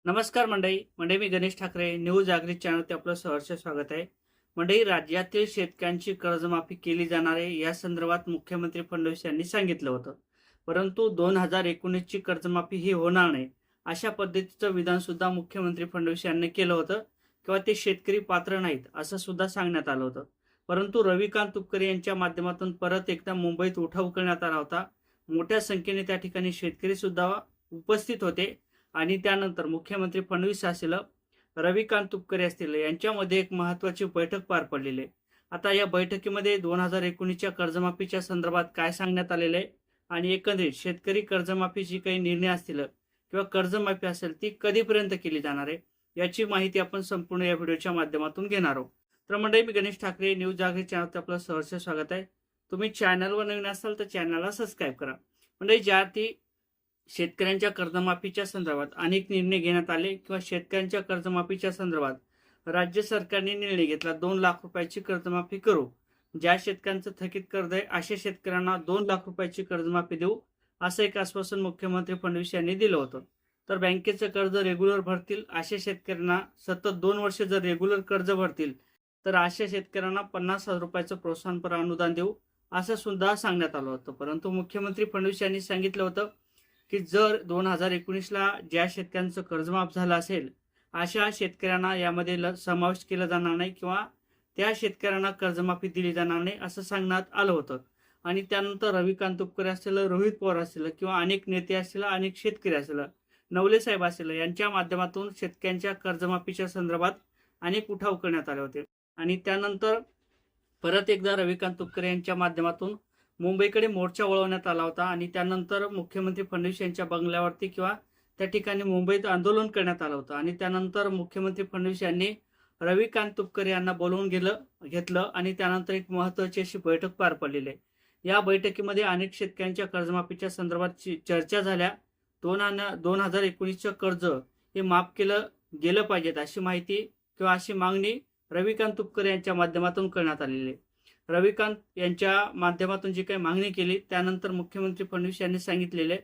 नमस्कार मंडळी मी गणेश ठाकरे न्यूज जागृत चॅनलवरती आपलं सहर्ष स्वागत आहे। मंडळी, राज्यातील शेतकऱ्यांची कर्जमाफी केली जाणार आहे या संदर्भात मुख्यमंत्री फडणवीस यांनी सांगितलं होतं, परंतु 2019 ची कर्जमाफी ही होणार नाही अशा पद्धतीचं विधान सुद्धा मुख्यमंत्री फडणवीस यांनी केलं होतं किंवा ते शेतकरी पात्र नाहीत असं सुद्धा सांगण्यात आलं होतं। परंतु रविकांत तुपकरे यांच्या माध्यमातून परत एकदा मुंबईत उठाव करण्यात आला होता। मोठ्या संख्येने त्या ठिकाणी शेतकरी सुद्धा उपस्थित होते आणि त्यानंतर मुख्यमंत्री फडणवीस असतील, रविकांत तुपकरे असतील यांच्यामध्ये एक महत्त्वाची बैठक पार पडलेली आहे। आता या बैठकीमध्ये 2019च्या कर्जमाफीच्या संदर्भात काय सांगण्यात आलेले आहे आणि एकंदरीत शेतकरी कर्जमाफीची काही निर्णय असतील किंवा कर्जमाफी असेल ती कधीपर्यंत केली जाणार आहे याची माहिती आपण संपूर्ण या व्हिडिओच्या माध्यमातून घेणार आहोत। तर मंडळी, मी गणेश ठाकरे न्यूज जागृत चॅनलवर आपलं सहर्ष स्वागत आहे। तुम्ही चॅनलवर नवीन असाल तर चॅनलला सबस्क्राईब करा। मंडळी, ज्यासाठी शेतकऱ्यांच्या कर्जमाफीच्या संदर्भात अनेक निर्णय घेण्यात आले किंवा शेतकऱ्यांच्या कर्जमाफीच्या संदर्भात राज्य सरकारने निर्णय घेतला 2 लाख रुपयाची कर्जमाफी करू। ज्या शेतकऱ्यांचं थकीत कर्ज आहे अशा शेतकऱ्यांना 2 लाख रुपयाची कर्जमाफी देऊ असं एक आश्वासन मुख्यमंत्री फडणवीस यांनी दिलं होतं। तर बँकेचं कर्ज रेग्युलर भरतील अशा शेतकऱ्यांना सतत 2 वर्ष जर रेग्युलर कर्ज भरतील तर अशा शेतकऱ्यांना 50,000 रुपयाचं प्रोत्साहनपर अनुदान देऊ असं सुद्धा सांगण्यात आलं होतं। परंतु मुख्यमंत्री फडणवीस यांनी सांगितलं होतं की जर 2019ला ज्या शेतकऱ्यांचं कर्जमाफ झालं असेल अशा शेतकऱ्यांना यामध्ये समावेश केला जाणार नाही किंवा त्या शेतकऱ्यांना कर्जमाफी दिली जाणार नाही असं सांगण्यात आलं होतं। आणि त्यानंतर रविकांत तुपकरे असतील, रोहित पवार असतील किंवा अनेक नेते असतील, अनेक शेतकरी असतील, नवले साहेब असतील यांच्या माध्यमातून शेतकऱ्यांच्या कर्जमाफीच्या संदर्भात अनेक उठाव करण्यात आले होते। आणि त्यानंतर परत एकदा रविकांत तुपकरे यांच्या माध्यमातून मुंबईकडे मोर्चा वळवण्यात आला होता आणि त्यानंतर मुख्यमंत्री फडणवीस यांच्या बंगल्यावरती किंवा त्या ठिकाणी मुंबईत आंदोलन करण्यात आलं होतं। आणि त्यानंतर मुख्यमंत्री फडणवीस यांनी रविकांत तुपकरे यांना बोलवून घेतलं आणि त्यानंतर एक महत्त्वाची अशी बैठक पार पडलेली आहे। या बैठकीमध्ये अनेक शेतकऱ्यांच्या कर्जमाफीच्या संदर्भात चर्चा झाल्या। 2019चं कर्ज हे माफ केलं गेलं पाहिजेत अशी माहिती किंवा अशी मागणी रविकांत तुपकरे यांच्या माध्यमातून करण्यात आलेली आहे। रविकांत यांच्या माध्यमातून जी काही मागणी केली त्यानंतर मुख्यमंत्री फडणवीस यांनी सांगितलेले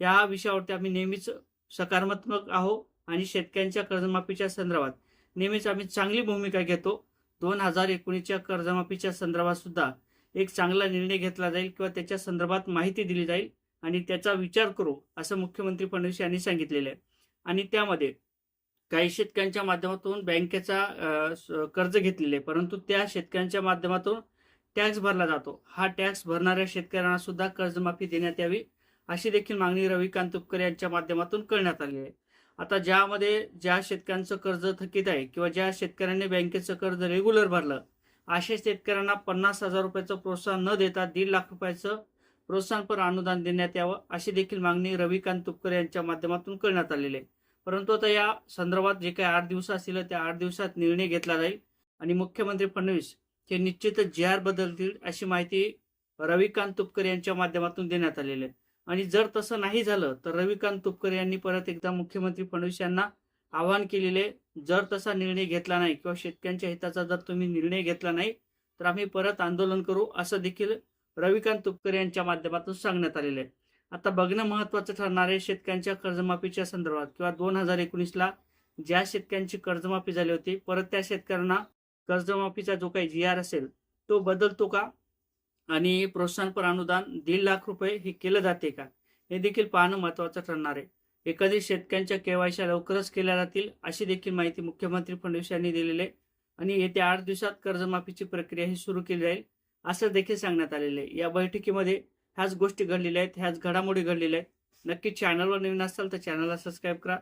या विषयावरती आम्ही नेहमीच सकारात्मक आहोत आणि शेतकऱ्यांच्या कर्जमाफीच्या संदर्भात नेहमीच आम्ही चांगली भूमिका घेतो। 2019च्या कर्जमाफीच्या संदर्भात सुद्धा एक चांगला निर्णय घेतला जाईल किंवा त्याच्या संदर्भात माहिती दिली जाईल आणि त्याचा विचार करू असं मुख्यमंत्री फडणवीस यांनी सांगितलेलं आहे। आणि त्यामध्ये काही शेतकऱ्यांच्या माध्यमातून बँकेचा कर्ज घेतलेले परंतु त्या शेतकऱ्यांच्या माध्यमातून टॅक्स भरला जातो, हा टॅक्स भरणाऱ्या शेतकऱ्यांना सुद्धा कर्जमाफी देण्यात यावी अशी देखील मागणी रविकांत तुपकरे यांच्या माध्यमातून करण्यात आली आहे। आता ज्या शेतकऱ्यांचं कर्ज थकीत आहे किंवा ज्या शेतकऱ्यांनी बँकेचं कर्ज रेग्युलर भरलं अशा शेतकऱ्यांना 50,000 रुपयाचं प्रोत्साहन न देता 1.5 लाख रुपयाचं प्रोत्साहनपर अनुदान देण्यात यावं अशी देखील मागणी रविकांत तुपकरे यांच्या माध्यमातून करण्यात आलेली आहे। परंतु आता या संदर्भात जे काही 8 दिवस असतील त्या 8 दिवसात निर्णय घेतला जाईल आणि मुख्यमंत्री फडणवीस हे निश्चितच जी.आर बदलतील अशी माहिती रविकांत तुपकरे यांच्या माध्यमातून देण्यात आलेली आहे। आणि जर तसं नाही झालं तर रविकांत तुपकरे यांनी परत एकदा मुख्यमंत्री फडणवीस यांना आवाहन केलेले, जर तसा निर्णय घेतला नाही किंवा शेतकऱ्यांच्या हिताचा जर तुम्ही निर्णय घेतला नाही तर आम्ही परत आंदोलन करू असं देखील रविकांत तुपकरे यांच्या माध्यमातून सांगण्यात आलेलं आहे। आता बघणं महत्त्वाचं ठरणार आहे शेतकऱ्यांच्या कर्जमाफीच्या संदर्भात किंवा 2019ला ज्या शेतकऱ्यांची कर्जमाफी झाली होती परत त्या शेतकऱ्यांना कर्जमाफीचा जो काही जी.आर असेल तो बदलतो का आणि प्रोत्साहनपर अनुदान 1.5 लाख रुपये हे केलं जाते का हे देखील पाहणं महत्त्वाचं ठरणार आहे। एखादी शेतकऱ्यांच्या केवायसी लवकरच केल्या जातील अशी देखील माहिती मुख्यमंत्री फडणवीस यांनी दिलेली आहे आणि येत्या 8 दिवसात कर्जमाफीची प्रक्रिया ही सुरू केली जाईल असं देखील सांगण्यात आलेलं आहे। या बैठकीमध्ये ह्याच गोष्टी घडलेल्या आहेत, ह्याच घडामोडी घडलेल्या आहेत। नक्की चॅनलवर नवीन असाल तर चॅनलला सबस्क्राईब करा।